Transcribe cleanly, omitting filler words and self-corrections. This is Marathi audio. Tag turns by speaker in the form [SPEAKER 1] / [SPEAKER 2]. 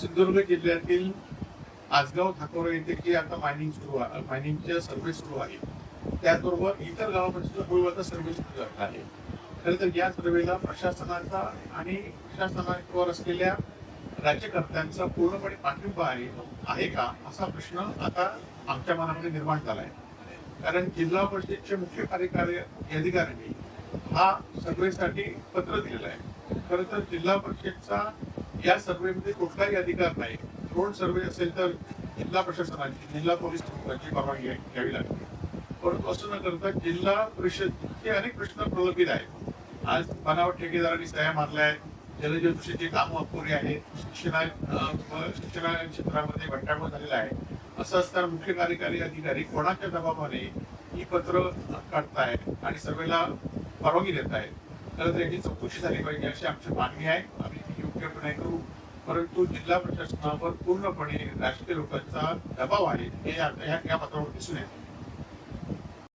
[SPEAKER 1] सिंधुदुर्ग जिल्ह्यातील आसगाव ठाकोरे येथे जी आता मायनिंगचे सर्व्हे सुरू आहे, त्याचबरोबर इतर गावामध्ये सुद्धा हळूहळू सर्व्हे सुरू झाला आहे. खरं तर या सर्व्हेला प्रशासनाचा आणि प्रशासनावर असलेल्या राज्यकर्त्यांचा पूर्णपणे पाठिंबा आहे का, असा प्रश्न आता आमच्या मनामध्ये निर्माण झाला आहे. कारण जिल्हा परिषदेचे मुख्य कार्यकारी अधिकाऱ्यांनी हा सर्व्हेसाठी पत्र दिलेलं आहे. खरं तर जिल्हा परिषदचा या सर्व्हेमध्ये कुठलाही अधिकार नाही. ड्रोन सर्व्हे असेल तर जिल्हा प्रशासनाची, जिल्हा पोलीस प्रमुखांची परवानगी घ्यावी लागते. परंतु असं न करता जिल्हा परिषदचे अनेक प्रश्न प्रलंबित आहेत. आज बनावट ठेकेदारांनी सह्या मारल्या आहेत, जलजीवनची कामं अपुरी आहेत, शिक्षण क्षेत्रामध्ये घट्टाळा झालेला आहे. असं असताना मुख्य कार्यकारी अधिकारी कोणाच्या दबावाने ही पत्र काढतायत आणि सर्वेला परवानगी देत आहेत. तर त्याची चौकशी झाली पाहिजे अशी आमची मागणी आहे. आम्ही ती योग्यपणे करू. परंतु जिल्हा प्रशासनावर पूर्णपणे राजकीय लोकांचा दबाव आहे हे या पत्रावर दिसून येते.